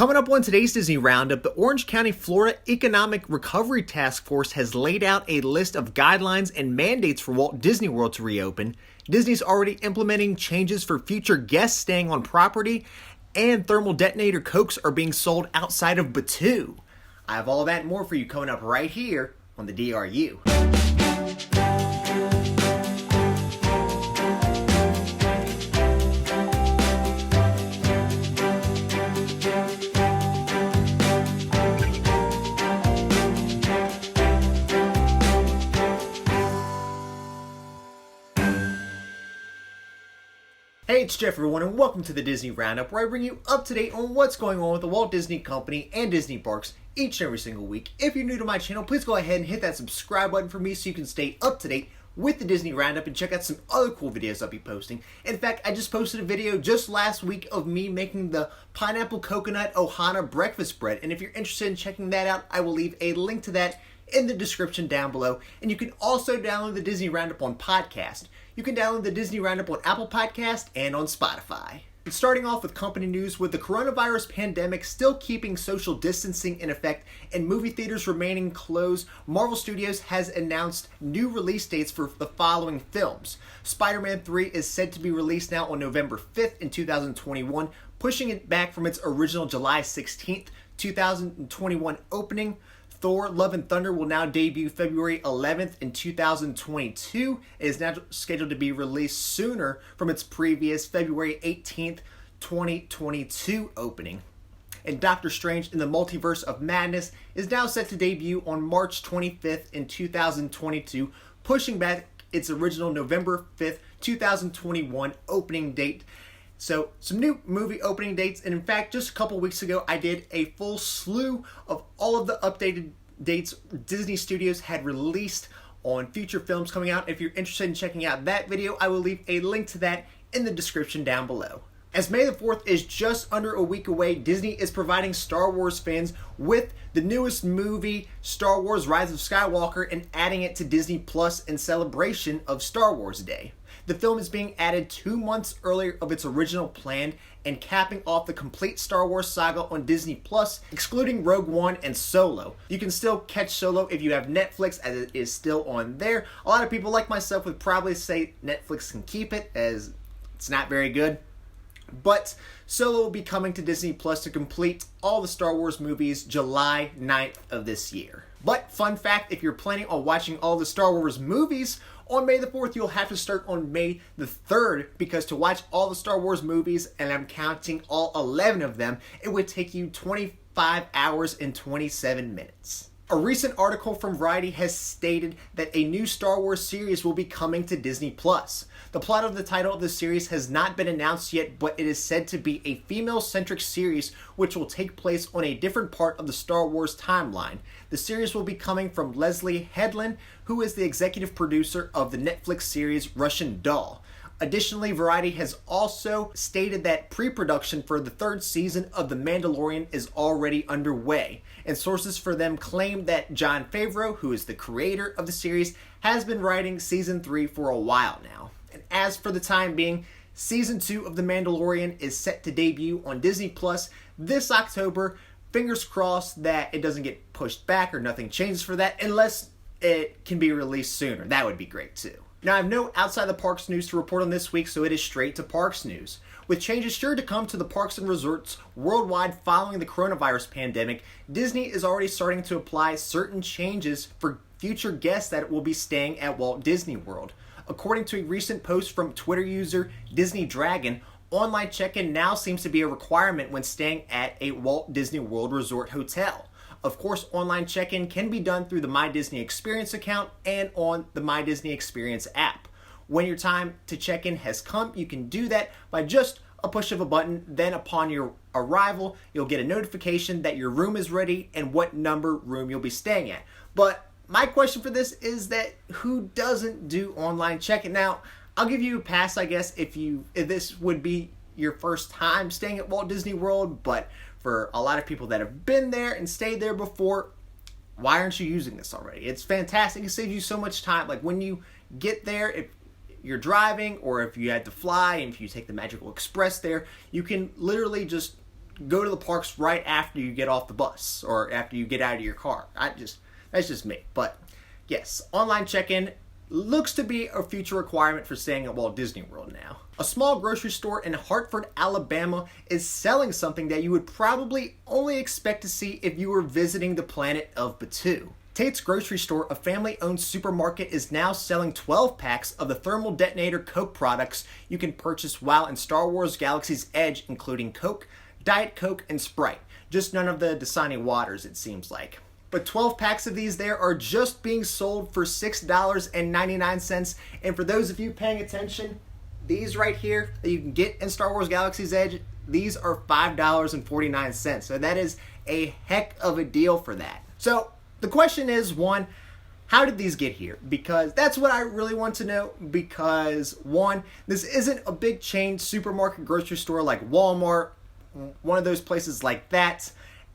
Coming up on today's Disney Roundup, the Orange County, Florida Economic Recovery Task Force has laid out a list of guidelines and mandates for Walt Disney World to reopen. Disney's already implementing changes for future guests staying on property, and thermal detonator cokes are being sold outside of Batuu. I have all of that and more for you coming up right here on the DRU. Hey, it's Jeff everyone, and welcome to the Disney Roundup, where I bring you up to date on what's going on with the Walt Disney Company and Disney parks each and every single week. If you're new to my channel, please go ahead and hit that subscribe button for me so you can stay up to date with the Disney Roundup and check out some other cool videos I'll be posting. In fact, I just posted a video just last week of me making the pineapple coconut ohana breakfast bread, and if you're interested in checking that out, I will leave a link to that in the description down below. And you can also download the Disney Roundup on podcast. You can download the Disney Roundup on Apple Podcast and on Spotify. And starting off with company news, with the coronavirus pandemic still keeping social distancing in effect and movie theaters remaining closed, Marvel Studios has announced new release dates for the following films. Spider-Man 3 is said to be released now on November 5th in 2021, pushing it back from its original July 16th, 2021 opening. Thor: Love and Thunder will now debut February 11th in 2022. It is now scheduled to be released sooner from its previous February 18th, 2022 opening. And Doctor Strange in the Multiverse of Madness is now set to debut on March 25th in 2022, pushing back its original November 5th, 2021 opening date. So, some new movie opening dates, and in fact, just a couple weeks ago, I did a full slew of all of the updated dates Disney Studios had released on future films coming out. If you're interested in checking out that video, I will leave a link to that in the description down below. As May the 4th is just under a week away, Disney is providing Star Wars fans with the newest movie, Star Wars Rise of Skywalker, and adding it to Disney Plus in celebration of Star Wars Day. The film is being added 2 months earlier of its original plan and capping off the complete Star Wars saga on Disney Plus, excluding Rogue One and Solo. You can still catch Solo if you have Netflix, as it is still on there. A lot of people like myself would probably say Netflix can keep it, as it's not very good. But Solo will be coming to Disney Plus to complete all the Star Wars movies July 9th of this year. But fun fact, if you're planning on watching all the Star Wars movies on May the 4th, you'll have to start on May the 3rd, because to watch all the Star Wars movies, and I'm counting all 11 of them, it would take you 25 hours and 27 minutes. A recent article from Variety has stated that a new Star Wars series will be coming to Disney Plus. The plot of the title of the series has not been announced yet, but it is said to be a female-centric series which will take place on a different part of the Star Wars timeline. The series will be coming from Leslie Headland, who is the executive producer of the Netflix series Russian Doll. Additionally, Variety has also stated that pre-production for the 3rd season of The Mandalorian is already underway, and sources for them claim that Jon Favreau, who is the creator of the series, has been writing season 3 for a while now. And as for the time being, season 2 of The Mandalorian is set to debut on Disney Plus this October. Fingers crossed that it doesn't get pushed back or nothing changes for that, unless it can be released sooner. That would be great too. Now, I have no outside the parks news to report on this week, so it is straight to parks news. With changes sure to come to the parks and resorts worldwide following the coronavirus pandemic, Disney is already starting to apply certain changes for future guests that will be staying at Walt Disney World. According to a recent post from Twitter user Disney Dragon, online check-in now seems to be a requirement when staying at a Walt Disney World Resort hotel. Of course, online check-in can be done through the My Disney Experience account and on the My Disney Experience app. When your time to check in has come, you can do that by just a push of a button. Then upon your arrival, you'll get a notification that your room is ready and what number room you'll be staying at. But my question for this is that who doesn't do online check-in? Now, I'll give you a pass, I guess, if this would be your first time staying at Walt Disney World, but for a lot of people that have been there and stayed there before, why aren't you using this already? It's fantastic. It saves you so much time. Like when you get there, if you're driving or if you had to fly and if you take the Magical Express there, you can literally just go to the parks right after you get off the bus or after you get out of your car. That's just me. But yes, online check-in looks to be a future requirement for staying at Walt Disney World now. A small grocery store in Hartford, Alabama is selling something that you would probably only expect to see if you were visiting the planet of Batuu. Tate's Grocery Store, a family-owned supermarket, is now selling 12 packs of the thermal detonator Coke products you can purchase while in Star Wars Galaxy's Edge, including Coke, Diet Coke, and Sprite. Just none of the Dasani waters, it seems like. But 12 packs of these there are just being sold for $6.99. And for those of you paying attention, these right here that you can get in Star Wars Galaxy's Edge, these are $5.49. So that is a heck of a deal for that. So the question is, one, how did these get here? Because that's what I really want to know. Because one, this isn't a big chain supermarket grocery store like Walmart, one of those places like that.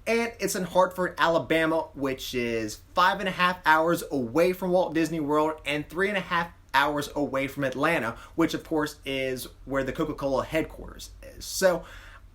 And it's in Hartford, Alabama, which is 5.5 hours away from Walt Disney World and 3.5 hours away from Atlanta, which of course is where the Coca-Cola headquarters is. So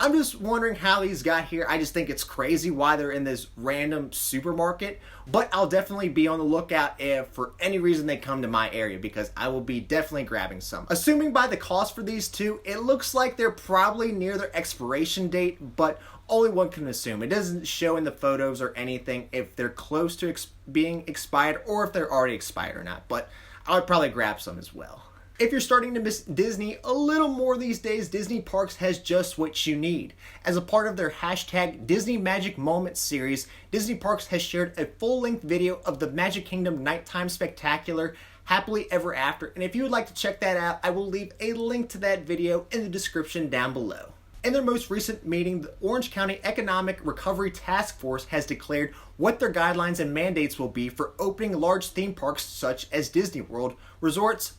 I'm just wondering how these got here. I just think it's crazy why they're in this random supermarket, but I'll definitely be on the lookout if for any reason they come to my area, because I will be definitely grabbing some. Assuming by the cost for these two, it looks like they're probably near their expiration date, but only one can assume. It doesn't show in the photos or anything if they're close to being expired or if they're already expired or not, but I would probably grab some as well. If you're starting to miss Disney a little more these days, Disney Parks has just what you need. As a part of their hashtag Disney Magic Moments series, Disney Parks has shared a full-length video of the Magic Kingdom Nighttime Spectacular Happily Ever After, and if you would like to check that out, I will leave a link to that video in the description down below. In their most recent meeting, the Orange County Economic Recovery Task Force has declared what their guidelines and mandates will be for opening large theme parks such as Disney World, resorts,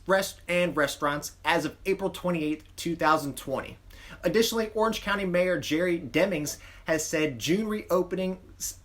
and restaurants as of April 28, 2020. Additionally, Orange County Mayor Jerry Demings has said June reopening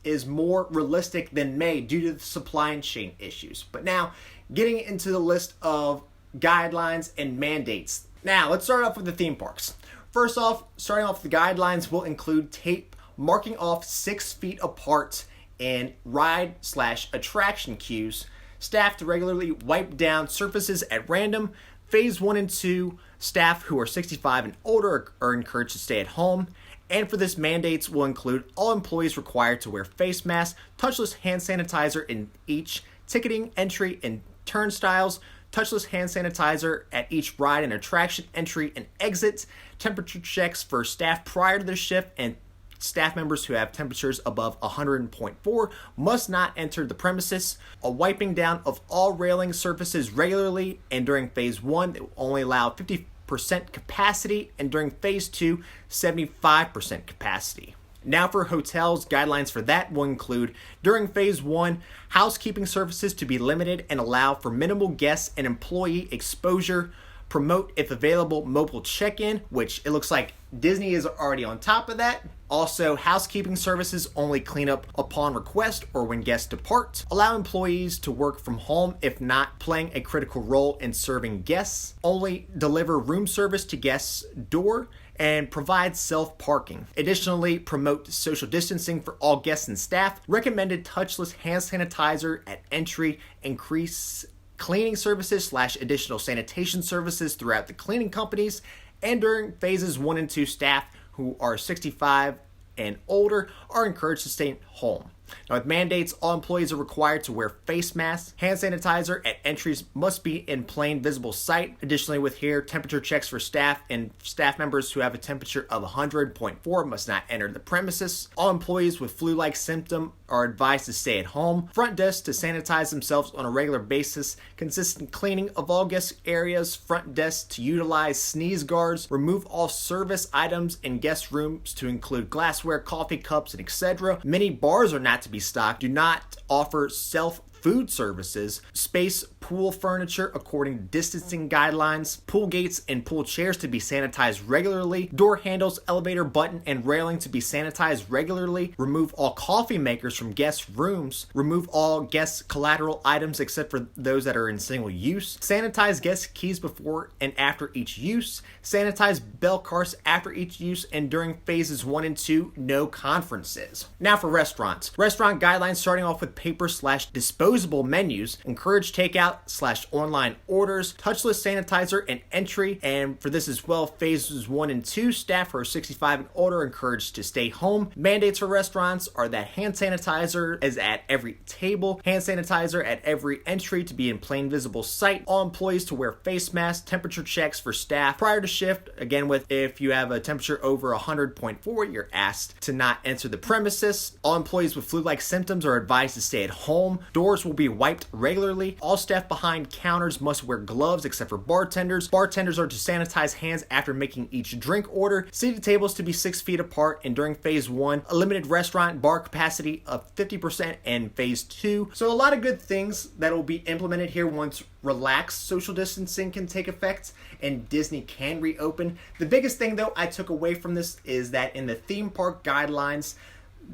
is more realistic than May due to the supply chain issues. But now, getting into the list of guidelines and mandates. Now, let's start off with the theme parks. First off, starting off, the guidelines will include tape marking off 6 feet apart in ride/attraction queues, staff to regularly wipe down surfaces at random. Phase 1 and 2, staff who are 65 and older are encouraged to stay at home. And for this, mandates will include all employees required to wear face masks, touchless hand sanitizer in each ticketing, entry, and turnstiles, touchless hand sanitizer at each ride and attraction entry and exit, temperature checks for staff prior to their shift, and staff members who have temperatures above 100.4 must not enter the premises. A wiping down of all railing surfaces regularly, and during phase 1 they will only allow 50% capacity, and during phase 2 75% capacity. Now for hotels, guidelines for that will include, during phase 1, housekeeping services to be limited and allow for minimal guest and employee exposure. Promote, if available, mobile check-in, which it looks like Disney is already on top of that. Also, housekeeping services only clean up upon request or when guests depart. Allow employees to work from home if not playing a critical role in serving guests. Only deliver room service to guests' door and provide self-parking. Additionally, promote social distancing for all guests and staff. Recommended touchless hand sanitizer at entry. Increase cleaning services / additional sanitation services throughout the cleaning companies. And during phases 1 and 2, staff who are 65 and older are encouraged to stay home. Now, with mandates, all employees are required to wear face masks. Hand sanitizer at entries must be in plain visible sight. Additionally, with here, temperature checks for staff and staff members who have a temperature of 100.4 must not enter the premises. All employees with flu-like symptom are advised to stay at home. Front desk to sanitize themselves on a regular basis. Consistent cleaning of all guest areas. Front desk to utilize sneeze guards. Remove all service items in guest rooms to include glassware, coffee cups, and etc. Many bars are not to be stocked. Do not offer self-food services. Space pool furniture according to distancing guidelines, pool gates and pool chairs to be sanitized regularly, door handles, elevator button, and railing to be sanitized regularly, remove all coffee makers from guest rooms, remove all guest collateral items except for those that are in single use, sanitize guest keys before and after each use, sanitize bell carts after each use, and during phases 1 and 2, no conferences. Now for restaurants. Restaurant guidelines starting off with paper/disposable menus, encourage takeout/online orders, touchless sanitizer and entry, and for this as well, phases 1 and 2, staff who are 65 and older encouraged to stay home. Mandates for restaurants are that hand sanitizer is at every table, hand sanitizer at every entry to be in plain visible sight, all employees to wear face masks, temperature checks for staff prior to shift, again with if you have a temperature over 100.4, you're asked to not enter the premises. All employees with flu-like symptoms are advised to stay at home. Doors will be wiped regularly. All staff behind counters must wear gloves except for bartenders. Bartenders are to sanitize hands after making each drink order. Seated tables to be 6 feet apart, and during phase 1, a limited restaurant bar capacity of 50% in phase 2. So a lot of good things that will be implemented here once relaxed social distancing can take effect and Disney can reopen. The biggest thing though I took away from this is that in the theme park guidelines,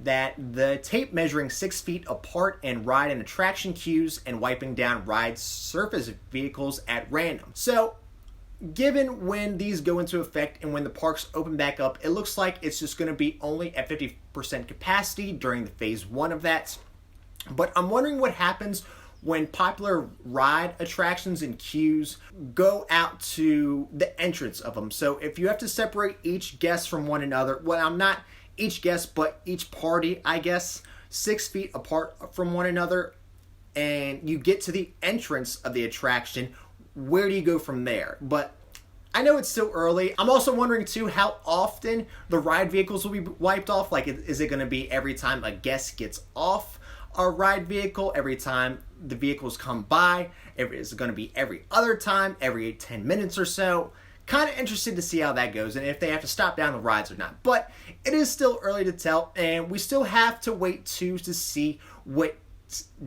that the tape measuring 6 feet apart and ride and attraction queues and wiping down ride surface vehicles at random. So given when these go into effect and when the parks open back up, it looks like it's just going to be only at 50% capacity during the phase 1 of that. But I'm wondering what happens when popular ride attractions and queues go out to the entrance of them. So if you have to separate each guest from one another, well, I'm not each guest, but each party, I guess, 6 feet apart from one another, and you get to the entrance of the attraction, where do you go from there? But I know it's still early. I'm also wondering too how often the ride vehicles will be wiped off. Like, is it going to be every time a guest gets off a ride vehicle, every time the vehicles come by? Is it going to be every other time, every 10 minutes or so? Kind of interested to see how that goes and if they have to stop down the rides or not. But it is still early to tell, and we still have to wait to see what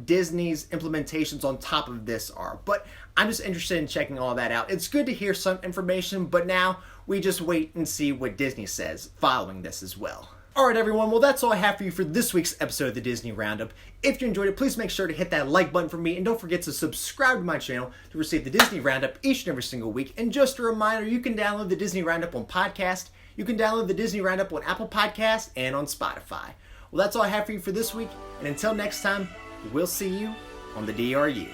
Disney's implementations on top of this are. But I'm just interested in checking all that out. It's good to hear some information, but now we just wait and see what Disney says following this as well. Alright everyone, well that's all I have for you for this week's episode of the Disney Roundup. If you enjoyed it, please make sure to hit that like button for me, and don't forget to subscribe to my channel to receive the Disney Roundup each and every single week. And just a reminder, you can download the Disney Roundup on podcast, you can download the Disney Roundup on Apple Podcasts, and on Spotify. Well that's all I have for you for this week, and until next time, we'll see you on the DRU.